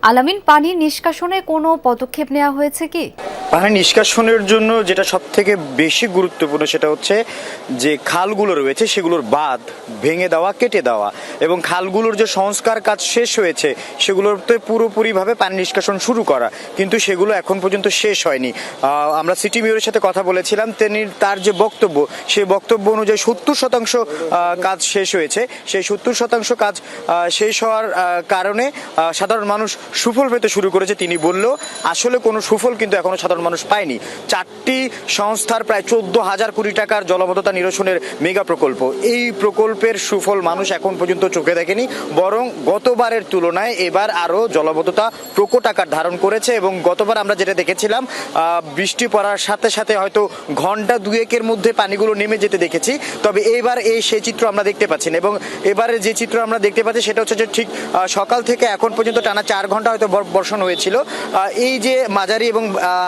আলামিন, পানি নিষ্কাশনে কোনো পদক্ষেপ নেওয়া হয়েছে কি? পানি নিষ্কাশনের জন্য যেটা সব থেকে বেশি গুরুত্বপূর্ণ সেটা হচ্ছে যে খালগুলো রয়েছে সেগুলোর বাঁধ ভেঙে দেওয়া, কেটে দেওয়া, এবং খালগুলোর যে সংস্কার কাজ শেষ হয়েছে সেগুলোতে পুরোপুরিভাবে পানি নিষ্কাশন শুরু করা, কিন্তু সেগুলো এখন পর্যন্ত শেষ হয়নি। আমরা সিটি মেয়রের সাথে কথা বলেছিলাম, তার যে বক্তব্য সেই বক্তব্য অনুযায়ী 70% কাজ শেষ হয়েছে। সেই 70% কাজ শেষ হওয়ার কারণে সাধারণ মানুষ সুফল পেতে শুরু করেছে। তিনি বললেও আসলে কোনো সুফল কিন্তু এখনো সাধারণ মানুষ পায়নি। 4টি সংস্থার প্রায় 14,000 কোটি টাকার জলাবদ্ধতা নিরসনের মেগা প্রকল্প, এই প্রকল্পের সুফল মানুষ এখন পর্যন্ত চোখে দেখেনি, বরং গতবারের তুলনায় এবার আরো জলাবদ্ধতা প্রকট আকার ধারণ করেছে। এবং গতবার আমরা যেটা দেখেছিলাম, বৃষ্টি পড়ার সাথে সাথে হয়তো ঘন্টা দুয়েকের মধ্যে পানিগুলো নেমে যেতে দেখেছি, তবে এইবার সেই চিত্র আমরা দেখতে পাচ্ছি না। এবং এবারে যে চিত্র আমরা দেখতে পাচ্ছি সেটা হচ্ছে যে ঠিক সকাল থেকে এখন পর্যন্ত টানা 4 ঘন্টা হয়তো বর্ষণ হয়েছিল। এই যে মাঝারি এবং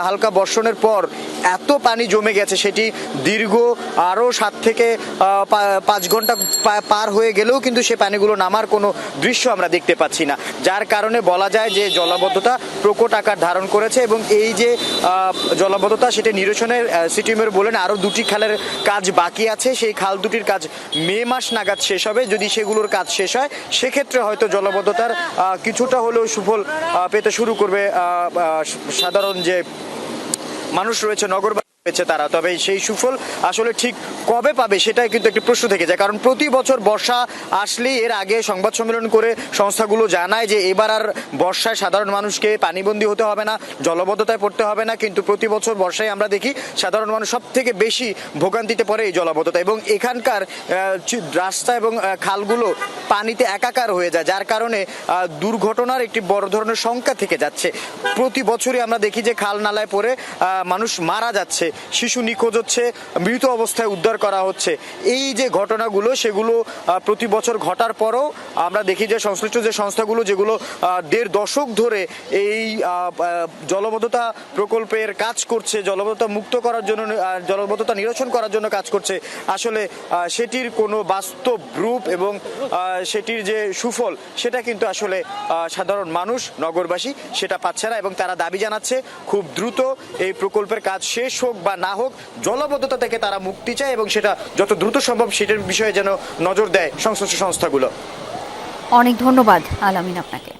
হালকা বর্ষণের পর এত পানি জমে গেছে, সেটি দীর্ঘ আরও 7 থেকে 5 ঘন্টা পার হয়ে গেলেও কিন্তু সে পানিগুলো নামার কোনো দৃশ্য আমরা দেখতে পাচ্ছি না, যার কারণে বলা যায় যে জলাবদ্ধতা প্রকট আকার ধারণ করেছে। এবং এই যে জলাবদ্ধতা সেটা নিরসনের সিটি মেয়র বলেন আরও 2টি খালের কাজ বাকি আছে, সেই খাল দুটির কাজ মে মাস নাগাদ শেষ হবে। যদি সেগুলোর কাজ শেষ হয় সেক্ষেত্রে হয়তো জলাবদ্ধতার কিছুটা হলেও সুফল পেতে শুরু করবে সাধারণ যে মানুষ রয়েছে, নগর রয়েছে তারা। তবে সেই সুফল আসলে ঠিক কবে পাবে সেটাই কিন্তু একটি প্রশ্ন থেকে যায়, কারণ প্রতি বছর বর্ষা আসলেই এর আগে সংবাদ সম্মেলন করে সংস্থাগুলো জানায় যে এবার আর বর্ষায় সাধারণ মানুষকে পানিবন্দী হতে হবে না, জলাবদ্ধতায় পড়তে হবে না, কিন্তু প্রতি বছর বর্ষায় আমরা দেখি সাধারণ মানুষ সব থেকে বেশি ভোগান্তিতে পড়ে এই জলাবদ্ধতা। এবং এখানকার রাস্তা এবং খালগুলো পানিতে একাকার হয়ে যায়, যার কারণে দুর্ঘটনার একটি বড় ধরনের সংখ্যা থেকে যাচ্ছে। প্রতি বছরই আমরা দেখি যে খাল নালায় পড়ে মানুষ মারা যাচ্ছে, শিশু নিখোঁজ হচ্ছে, মৃত অবস্থায় উদ্ধার করা হচ্ছে। এই যে ঘটনাগুলো সেগুলো প্রতি বছর ঘটার পরও আমরা দেখি যে সংশ্লিষ্ট যে সংস্থাগুলো যেগুলো 1.5 দশক ধরে এই জলাবদ্ধতা প্রকল্পের কাজ করছে, জলাবদ্ধতা মুক্ত করার জন্য, জলাবদ্ধতা নিরসন করার জন্য কাজ করছে, আসলে সেটির কোনো বাস্তব রূপ এবং সেটির যে সুফল সেটা কিন্তু আসলে সাধারণ মানুষ, নগরবাসী সেটা পাচ্ছে না। এবং তারা দাবি জানাচ্ছে খুব দ্রুত এই প্রকল্পের কাজ শেষ হোক বা না হোক, জলাবদ্ধতা থেকে তারা মুক্তি চায় এবং সেটা যত দ্রুত সম্ভব সেটার বিষয়ে যেন নজর দেয় সংশ্লিষ্ট সংস্থাগুলো। অনেক ধন্যবাদ আলামিন আপনাকে।